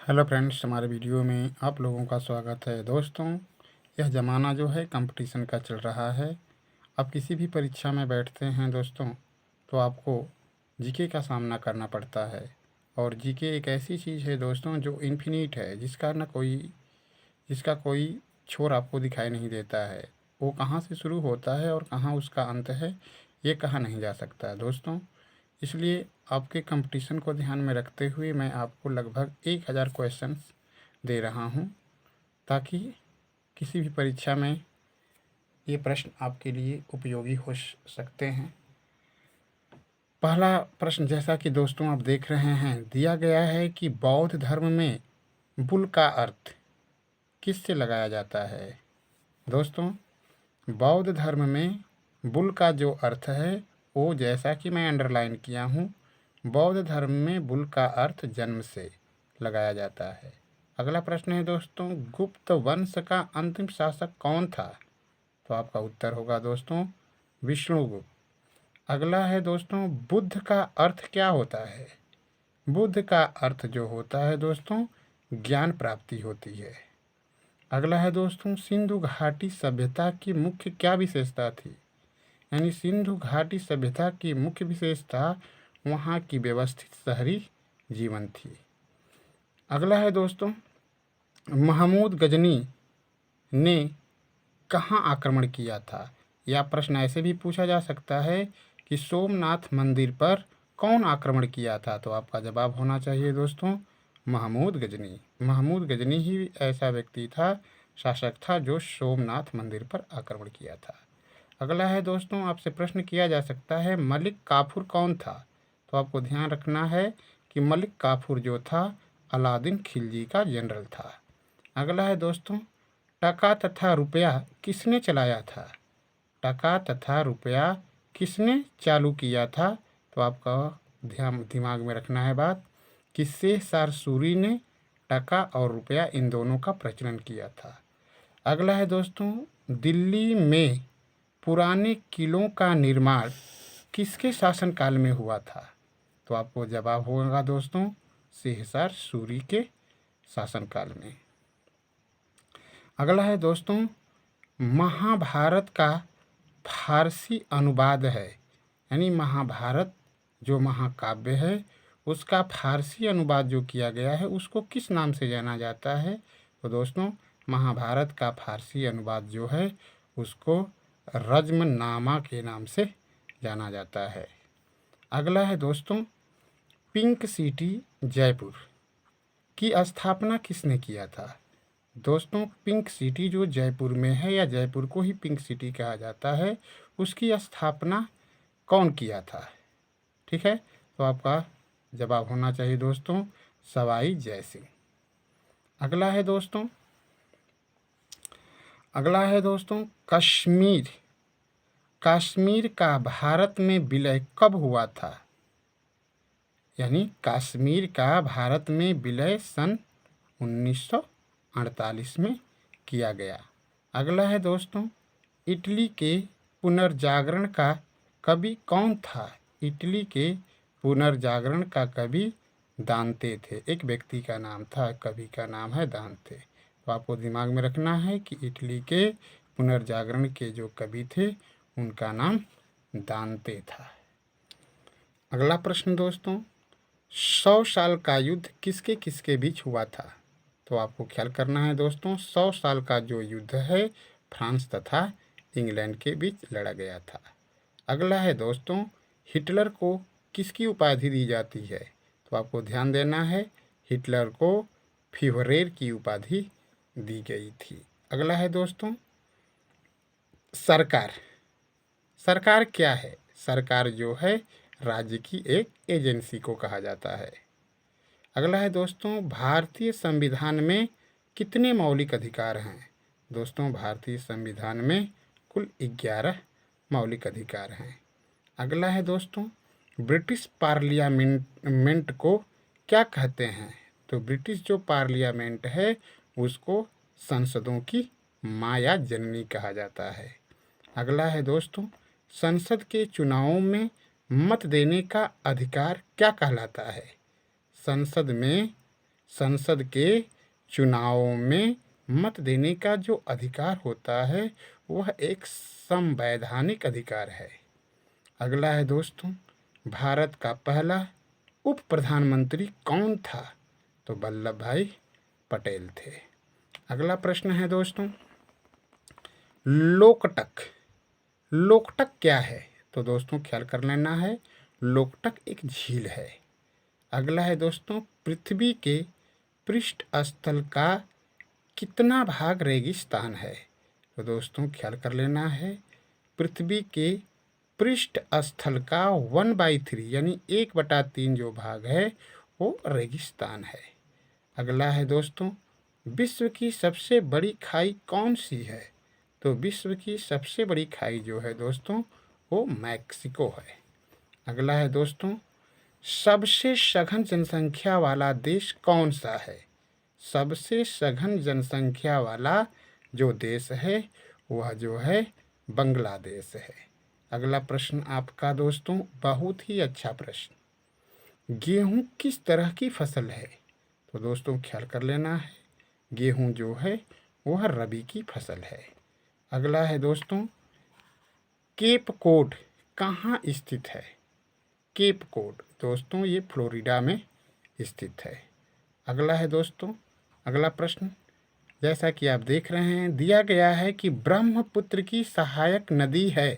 Hello friends, हमारे video में आप लोगों का स्वागत है। दोस्तों, यह ज़माना जो है कंपटीशन का चल रहा है। आप किसी भी परीक्षा में बैठते हैं दोस्तों, तो आपको जीके का सामना करना पड़ता है। और जीके एक ऐसी चीज़ है दोस्तों जो इन्फिनिट है, जिसका कोई छोर आपको दिखाई नहीं देता है। वो कहाँ से शुरू होता है और कहाँ उसका अंत है, ये कहा नहीं जा सकता दोस्तों। इसलिए आपके कंपटीशन को ध्यान में रखते हुए मैं आपको लगभग 1000 क्वेश्चंस दे रहा हूं, ताकि किसी भी परीक्षा में ये प्रश्न आपके लिए उपयोगी हो सकते हैं। पहला प्रश्न, जैसा कि दोस्तों आप देख रहे हैं, दिया गया है कि बौद्ध धर्म में बुल का अर्थ किससे लगाया जाता है। दोस्तों, बौद्ध धर्म में बुल का जो अर्थ है वो, जैसा कि मैं अंडरलाइन किया हूँ, बौद्ध धर्म में बुल का अर्थ जन्म से लगाया जाता है। अगला प्रश्न है दोस्तों, गुप्त वंश का अंतिम शासक कौन था। तो आपका उत्तर होगा दोस्तों विष्णुगुप्त। अगला है दोस्तों, बुद्ध का अर्थ क्या होता है। बुद्ध का अर्थ जो होता है दोस्तों, ज्ञान प्राप्ति होती है। अगला है दोस्तों, सिंधु घाटी सभ्यता की मुख्य क्या विशेषता थी। यानी सिंधु घाटी सभ्यता की मुख्य विशेषता वहाँ की व्यवस्थित शहरी जीवन थी। अगला है दोस्तों, महमूद गजनी ने कहाँ आक्रमण किया था। यह प्रश्न ऐसे भी पूछा जा सकता है कि सोमनाथ मंदिर पर कौन आक्रमण किया था। तो आपका जवाब होना चाहिए दोस्तों महमूद गजनी। महमूद गजनी ही ऐसा व्यक्ति था, शासक था, जो सोमनाथ मंदिर पर आक्रमण किया था। अगला है दोस्तों, आपसे प्रश्न किया जा सकता है, मलिक काफूर कौन था। तो आपको ध्यान रखना है कि मलिक काफूर जो था, अलादीन खिलजी का जनरल था। अगला है दोस्तों, टका तथा रुपया किसने चलाया था। टका तथा रुपया किसने चालू किया था। तो आपका दिमाग में रखना है बात कि शेषशाह सूरी ने टका और रुपया इन दोनों का प्रचलन किया था। अगला है दोस्तों, दिल्ली में पुराने किलों का निर्माण किसके शासनकाल में हुआ था। तो आपको जवाब होगा दोस्तों शेषशाह सूरी के शासनकाल में। अगला है दोस्तों, महाभारत का फारसी अनुवाद है, यानी महाभारत जो महाकाव्य है उसका फारसी अनुवाद जो किया गया है उसको किस नाम से जाना जाता है। तो दोस्तों, महाभारत का फारसी अनुवाद जो है उसको रज्मनामा के नाम से जाना जाता है। अगला है दोस्तों, पिंक सिटी जयपुर की स्थापना किसने किया था। दोस्तों, पिंक सिटी जो जयपुर में है, या जयपुर को ही पिंक सिटी कहा जाता है, उसकी स्थापना कौन किया था। ठीक है, तो आपका जवाब होना चाहिए दोस्तों सवाई जय सिंह। अगला है दोस्तों कश्मीर का भारत में विलय कब हुआ था। यानी कश्मीर का भारत में विलय सन 1948 में किया गया। अगला है दोस्तों, इटली के पुनर्जागरण का कवि कौन था। इटली के पुनर्जागरण का कवि दांते थे। एक व्यक्ति का नाम था, कवि का नाम है दांते। तो आपको दिमाग में रखना है कि इटली के पुनर्जागरण के जो कवि थे उनका नाम दांते था। अगला प्रश्न दोस्तों, 100 साल का युद्ध किसके किसके बीच हुआ था। तो आपको ख्याल करना है दोस्तों, 100 साल का जो युद्ध है फ्रांस तथा इंग्लैंड के बीच लड़ा गया था। अगला है दोस्तों, हिटलर को किसकी उपाधि दी जाती है। तो आपको ध्यान देना है, हिटलर को फीवरेर की उपाधि दी गई थी। अगला है दोस्तों, सरकार क्या है। सरकार जो है राज्य की एक एजेंसी को कहा जाता है। अगला है दोस्तों, भारतीय संविधान में कितने मौलिक अधिकार हैं। दोस्तों, भारतीय संविधान में कुल 11 मौलिक अधिकार हैं। अगला है दोस्तों, ब्रिटिश पार्लियामेंट को क्या कहते हैं। तो ब्रिटिश जो पार्लियामेंट है उसको संसदों की माँ या जननी कहा जाता है। अगला है दोस्तों, संसद के चुनावों में मत देने का अधिकार क्या कहलाता है। संसद में संसद के चुनावों में मत देने का जो अधिकार होता है वह एक संवैधानिक अधिकार है। अगला है दोस्तों, भारत का पहला उप प्रधानमंत्री कौन था? तो वल्लभ भाई पटेल थे। अगला प्रश्न है दोस्तों, लोकटक। लोकटक क्या है? तो दोस्तों ख्याल कर लेना है, लोकटक एक झील है। अगला है दोस्तों, पृथ्वी के पृष्ठ स्थल का कितना भाग रेगिस्तान है? तो दोस्तों ख्याल कर लेना है, पृथ्वी के पृष्ठ स्थल का 1/3 यानी 1/3 जो भाग है वो रेगिस्तान है। अगला है दोस्तों, विश्व की सबसे बड़ी खाई कौन सी है? तो विश्व की सबसे बड़ी खाई जो है दोस्तों वो मैक्सिको है। अगला है दोस्तों, सबसे सघन जनसंख्या वाला देश कौन सा है? सबसे सघन जनसंख्या वाला जो देश है वह जो है बांग्लादेश है। अगला प्रश्न आपका दोस्तों बहुत ही अच्छा प्रश्न, गेहूं किस तरह की फसल है? तो दोस्तों ख्याल कर लेना है, गेहूं जो है वह रबी की फसल है। अगला है दोस्तों, केप कोड कहाँ स्थित है? केप कोड दोस्तों ये फ्लोरिडा में स्थित है। अगला है दोस्तों, अगला प्रश्न, जैसा कि आप देख रहे हैं दिया गया है कि ब्रह्मपुत्र की सहायक नदी है।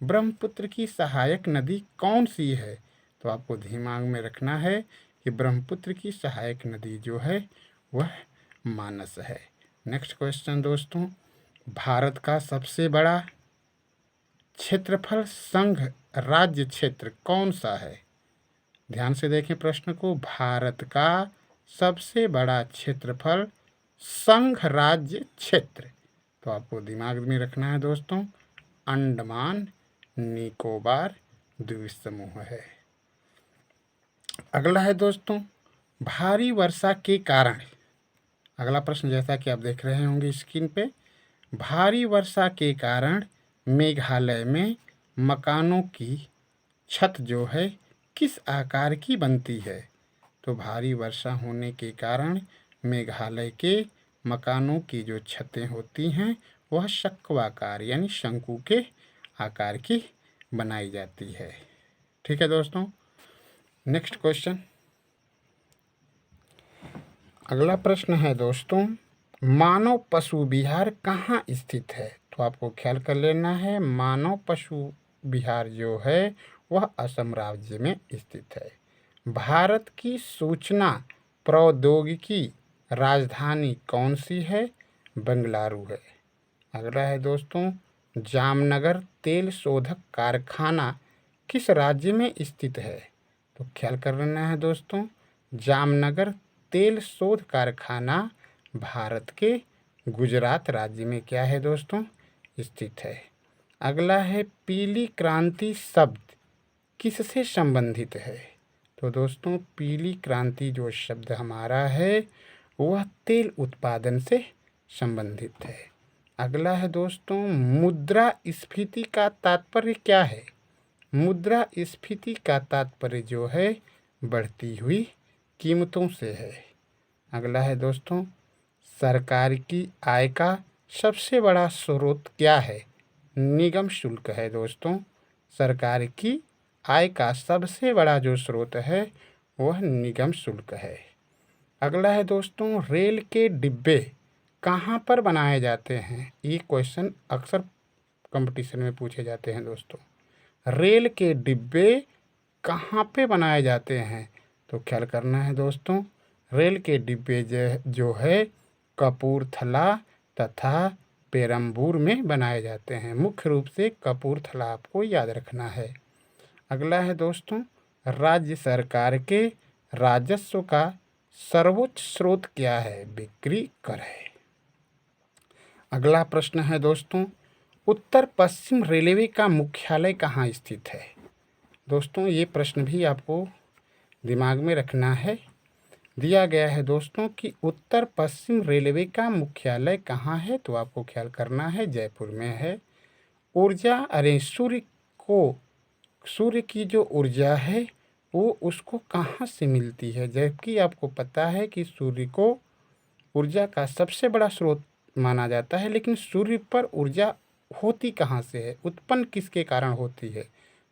ब्रह्मपुत्र की सहायक नदी कौन सी है? तो आपको दिमाग में रखना है कि ब्रह्मपुत्र की सहायक नदी जो है वह मानस है। नेक्स्ट क्वेश्चन दोस्तों, भारत का सबसे बड़ा क्षेत्रफल संघ राज्य क्षेत्र कौन सा है? ध्यान से देखें प्रश्न को, भारत का सबसे बड़ा क्षेत्रफल संघ राज्य क्षेत्र, तो आपको दिमाग में रखना है दोस्तों अंडमान निकोबार द्वीप समूह है। अगला है दोस्तों, भारी वर्षा के कारण, अगला प्रश्न जैसा कि आप देख रहे होंगे स्क्रीन पे, भारी वर्षा के कारण मेघालय में मकानों की छत जो है किस आकार की बनती है? तो भारी वर्षा होने के कारण मेघालय के मकानों की जो छतें होती हैं वह शंक्वाकार यानी शंकु के आकार की बनाई जाती है। ठीक है दोस्तों, नेक्स्ट क्वेश्चन, अगला प्रश्न है दोस्तों, मानव पशु विहार कहाँ स्थित है? तो आपको ख्याल कर लेना है, मानव पशु विहार जो है वह असम राज्य में स्थित है। भारत की सूचना प्रौद्योगिकी राजधानी कौन सी है? बेंगलुरु है। अगला है दोस्तों, जामनगर तेल शोधक कारखाना किस राज्य में स्थित है? तो ख्याल कर लेना है दोस्तों, जामनगर तेल शोध कारखाना भारत के गुजरात राज्य में क्या है दोस्तों स्थित है। अगला है, पीली क्रांति शब्द किससे संबंधित है? तो दोस्तों पीली क्रांति जो शब्द हमारा है वह तेल उत्पादन से संबंधित है। अगला है दोस्तों, मुद्रास्फीति का तात्पर्य क्या है? मुद्रास्फीति का तात्पर्य जो है बढ़ती हुई कीमतों से है। अगला है दोस्तों, सरकार की आय का सबसे बड़ा स्रोत क्या है? निगम शुल्क है दोस्तों, सरकार की आय का सबसे बड़ा जो स्रोत है वह निगम शुल्क है। अगला है दोस्तों, रेल के डिब्बे कहाँ पर बनाए जाते हैं? ये क्वेश्चन अक्सर कंपटीशन में पूछे जाते हैं दोस्तों, रेल के डिब्बे कहाँ पे बनाए जाते हैं? तो ख्याल करना है दोस्तों, रेल के डिब्बे जो है कपूरथला तथा पेरम्बूर में बनाए जाते हैं। मुख्य रूप से कपूरथला आपको याद रखना है। अगला है दोस्तों, राज्य सरकार के राजस्व का सर्वोच्च स्रोत क्या है? बिक्री कर है। अगला प्रश्न है दोस्तों, उत्तर पश्चिम रेलवे का मुख्यालय कहाँ स्थित है? दोस्तों ये प्रश्न भी आपको दिमाग में रखना है। दिया गया है दोस्तों कि उत्तर पश्चिम रेलवे का मुख्यालय कहाँ है? तो आपको ख्याल करना है जयपुर में है। ऊर्जा, अरे सूर्य की जो ऊर्जा है वो उसको कहाँ से मिलती है, जबकि आपको पता है कि सूर्य को ऊर्जा का सबसे बड़ा स्रोत माना जाता है, लेकिन सूर्य पर ऊर्जा होती कहाँ से है, उत्पन्न किसके कारण होती है?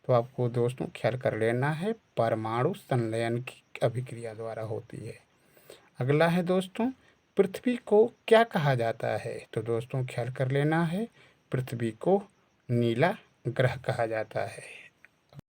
तो आपको दोस्तों ख्याल कर लेना है, परमाणु संलयन की अभिक्रिया द्वारा होती है। अगला है दोस्तों, पृथ्वी को क्या कहा जाता है? तो दोस्तों ख्याल कर लेना है, पृथ्वी को नीला ग्रह कहा जाता है।